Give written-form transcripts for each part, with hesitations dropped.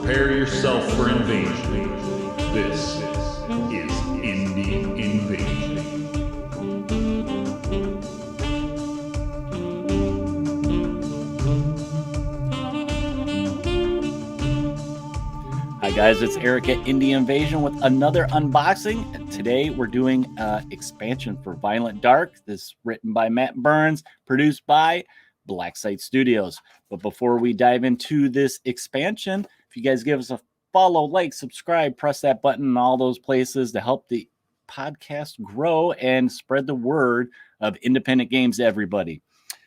Prepare yourself for invasion. This is Indie Invasion. Hi guys, it's Eric at Indie Invasion with another unboxing. And today we're doing expansion for Violent Dark. This is written by Matt Burns, produced by Black Site Studios. But before we dive into this expansion, if you guys give us a follow, like, subscribe, press that button in all those places to help the podcast grow and spread the word of independent games to everybody.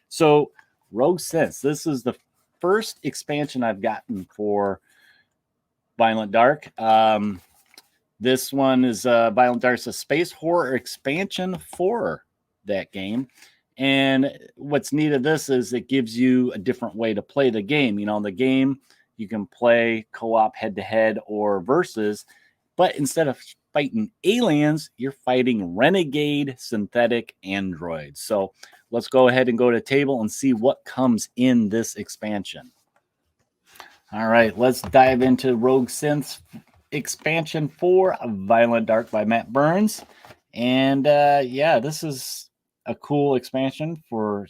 So Rogue Synths, this is the first expansion I've gotten for Violent Dark. This one is Violent Dark's a space horror expansion for that game. And what's neat of this is it gives you a different way to play the game. You know, the game you can play co-op head-to-head or versus, but instead of fighting aliens, you're fighting renegade synthetic androids. So let's go ahead and go to the table and see what comes in this expansion. All right, let's dive into Rogue Synths expansion 4, Violent Dark by Matt Burns. And yeah, this is a cool expansion for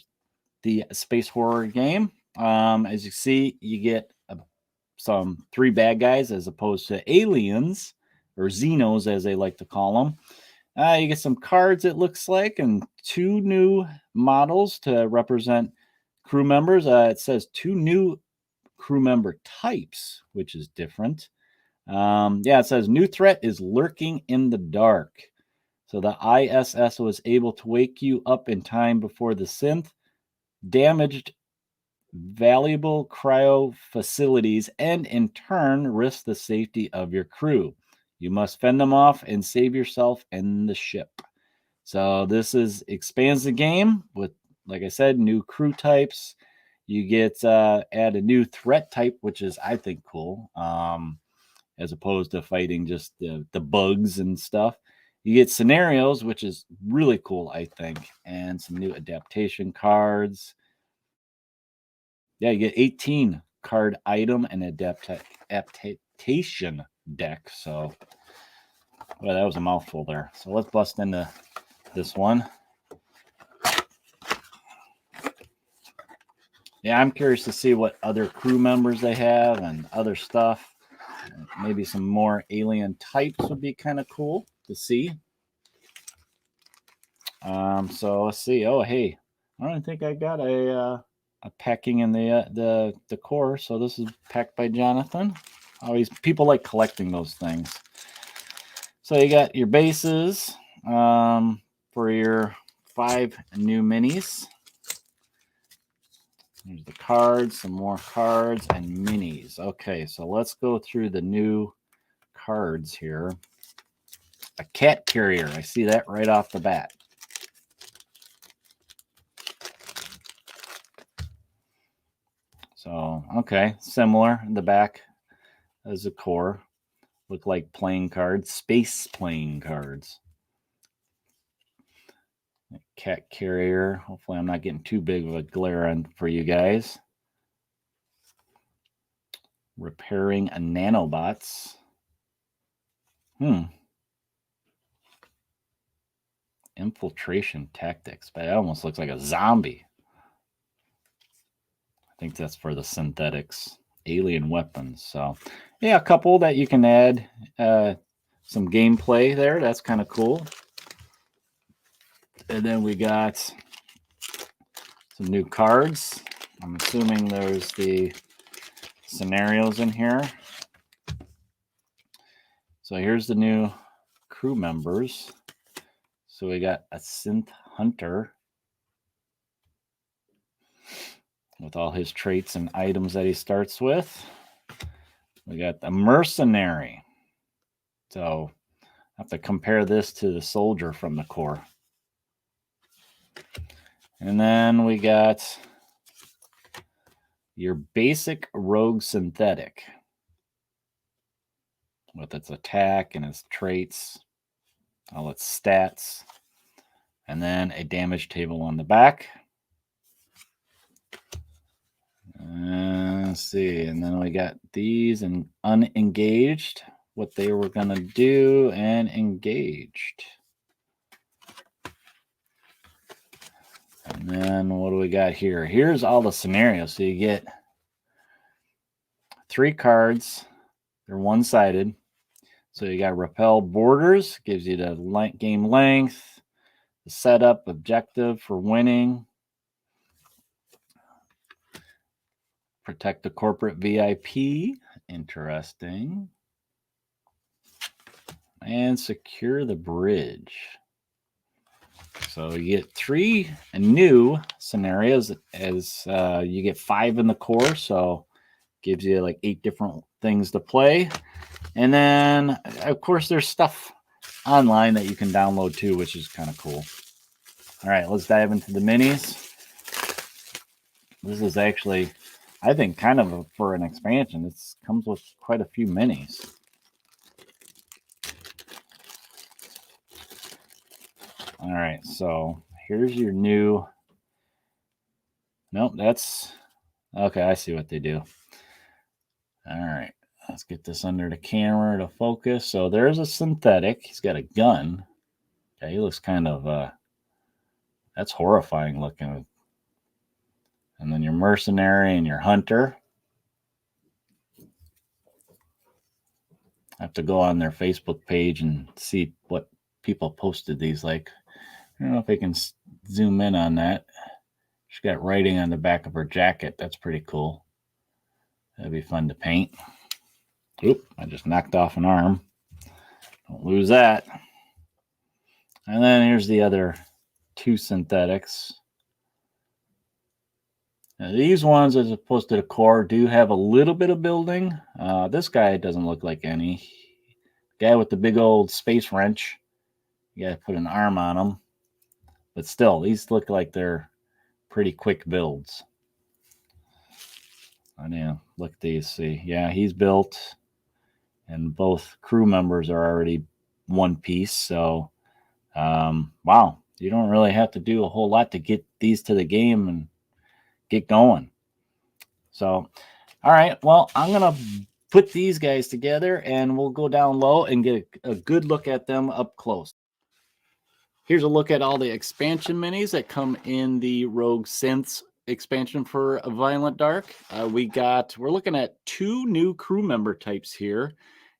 the space horror game. As you see, you get some 3 bad guys as opposed to aliens, or Xenos as they like to call them. You get some cards, it looks like, and 2 new models to represent crew members. It says 2 new crew member types, which is different. Yeah, it says new threat is lurking in the dark. So the I.S.S. was able to wake you up in time before the synth damaged valuable cryo facilities and in turn risk the safety of your crew. You must fend them off and save yourself and the ship. So this expands the game with, like I said, new crew types. You get add a new threat type, which is, I think, cool, as opposed to fighting just the bugs and stuff. You get scenarios, which is really cool, I think, and some new adaptation cards. Yeah, you get 18 card item and adaptation deck. So, well, that was a mouthful there. So let's bust into this one. Yeah, I'm curious to see what other crew members they have and other stuff. Maybe some more alien types would be kind of cool to see. So let's see. Oh, hey, I don't think I got a packing in the core. So this is packed by Jonathan. Always people like collecting those things. So you got your bases for your 5 new minis. There's the cards, some more cards, and minis. Okay, so let's go through the new cards here. A cat carrier. I see that right off the bat. So, okay, similar in the back as the core. Look like playing cards, space playing cards. Cat carrier. Hopefully I'm not getting too big of a glare on for you guys. Repairing a nanobots. Infiltration tactics, but it almost looks like a zombie. I think that's for the synthetics. Alien weapons. So yeah, a couple that you can add some gameplay there. That's kind of cool. And then we got some new cards. I'm assuming there's the scenarios in here. So here's the new crew members. So we got a synth hunter with all his traits and items that he starts with. We got the mercenary. So I have to compare this to the soldier from the core. And then we got your basic rogue synthetic with its attack and its traits, all its stats, and then a damage table on the back. Let's see. And then we got these and unengaged, what they were going to do, and engaged. And then what do we got here? Here's all the scenarios. So you get 3 cards. They're one-sided. So you got repel borders, gives you the game length, the setup objective for winning, protect the corporate VIP, interesting, and secure the bridge. So you get 3 new scenarios as you get 5 in the core, so gives you like 8 different things to play. And then, of course, there's stuff online that you can download too, which is kind of cool. All right, let's dive into the minis. This is actually, I think, kind of for an expansion. It comes with quite a few minis. All right, so here's your new. Nope, that's okay. I see what they do. All right, let's get this under the camera to focus. So there's a synthetic. He's got a gun. Okay, he looks kind of that's horrifying looking. And then your mercenary and your hunter. I have to go on their Facebook page and see what people posted these like. I don't know if I can zoom in on that. She's got writing on the back of her jacket. That's pretty cool. That'd be fun to paint. Oop, I just knocked off an arm. Don't lose that. And then here's the other 2 synthetics. Now, these ones, as opposed to the core, do have a little bit of building. This guy doesn't look like any. Guy with the big old space wrench. You gotta put an arm on him. But still, these look like they're pretty quick builds. I know. Look at these. See, yeah, he's built, and both crew members are already one piece. So, wow, you don't really have to do a whole lot to get these to the game and get going. So, all right. Well, I'm gonna put these guys together, and we'll go down low and get a good look at them up close. Here's a look at all the expansion minis that come in the Rogue Synths expansion for Violent Dark. We're looking at 2 new crew member types here,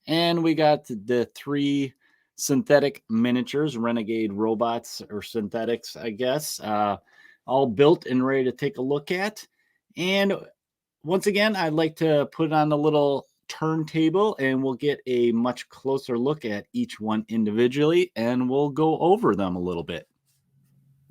and we got the 3 synthetic miniatures, renegade robots or synthetics, I guess, all built and ready to take a look at. And once again, I'd like to put it on a little turntable and we'll get a much closer look at each one individually and we'll go over them a little bit.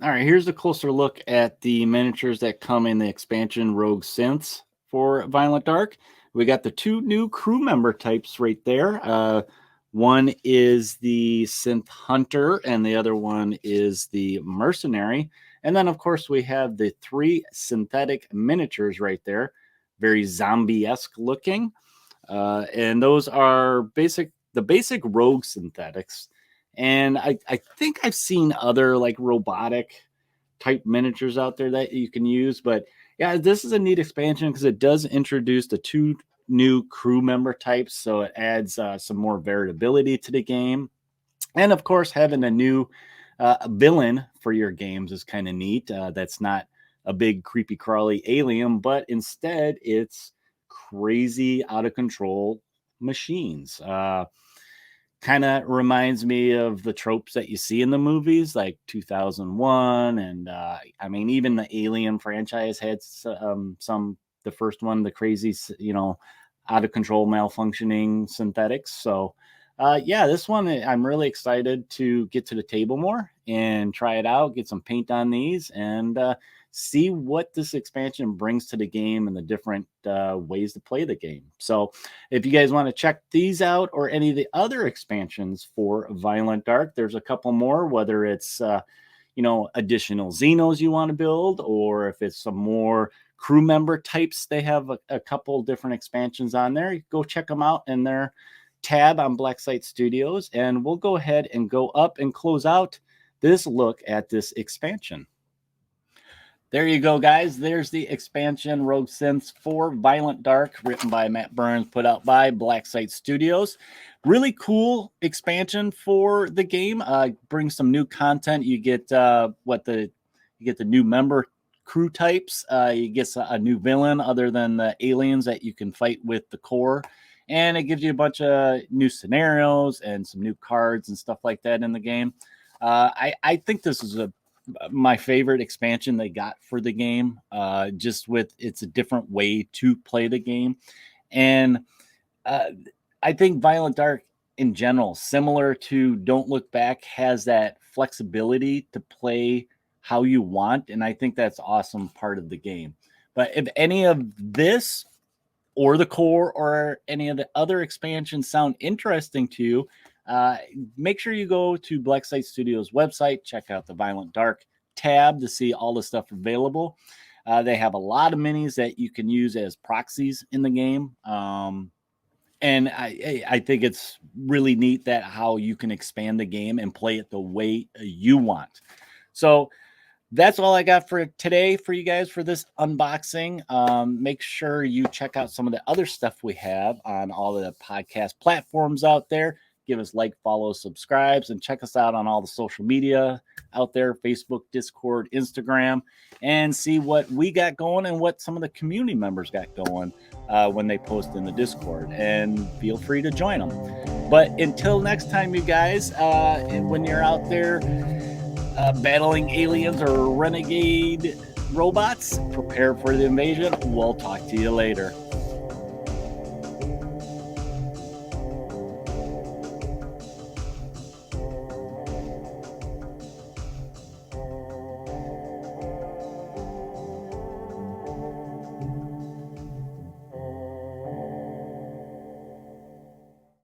All right, here's a closer look at the miniatures that come in the expansion Rogue Synths for Violent Dark. We got the 2 new crew member types right there. One is the Synth Hunter and the other one is the Mercenary. And then, of course, we have the 3 synthetic miniatures right there, very zombie-esque looking. And those are the basic Rogue synthetics. And I think I've seen other like robotic type miniatures out there that you can use. But yeah, this is a neat expansion because it does introduce the 2 new crew member types. So it adds some more variability to the game. And of course, having a new villain for your games is kind of neat. That's not a big creepy crawly alien, but instead it's crazy out of control machines. Kind of reminds me of the tropes that you see in the movies like 2001 and I mean even the Alien franchise had the first one, the crazy out of control malfunctioning synthetics. So yeah, this one I'm really excited to get to the table more and try it out, get some paint on these and see what this expansion brings to the game and the different ways to play the game. So if you guys want to check these out or any of the other expansions for Violent Dark, there's a couple more, whether it's, additional Xenos you want to build, or if it's some more crew member types, they have a couple different expansions on there. Go check them out in their tab on Blacksite Studios, and we'll go ahead and go up and close out this look at this expansion. There you go, guys. There's the expansion Rogue Synths for Violent Dark, written by Matt Burns, put out by Black Site Studios. Really cool expansion for the game. Brings some new content. You get the new member crew types. You get a new villain other than the aliens that you can fight with the core. And it gives you a bunch of new scenarios and some new cards and stuff like that in the game. I think this is my favorite expansion they got for the game. Just with it's a different way to play the game, and I think Violent Dark in general, similar to Don't Look Back, has that flexibility to play how you want, and I think that's awesome part of the game. But if any of this or the core or any of the other expansions sound interesting to you, make sure you go to Black Site Studios website, check out the Violent Dark tab to see all the stuff available. They have a lot of minis that you can use as proxies in the game. And I think it's really neat that how you can expand the game and play it the way you want. So that's all I got for today for you guys for this unboxing. Make sure you check out some of the other stuff we have on all the podcast platforms out there. Give us like, follow, subscribes, and check us out on all the social media out there, Facebook, Discord, Instagram, and see what we got going and what some of the community members got going when they post in the Discord. And feel free to join them. But until next time, you guys, when you're out there battling aliens or renegade robots, prepare for the invasion. We'll talk to you later.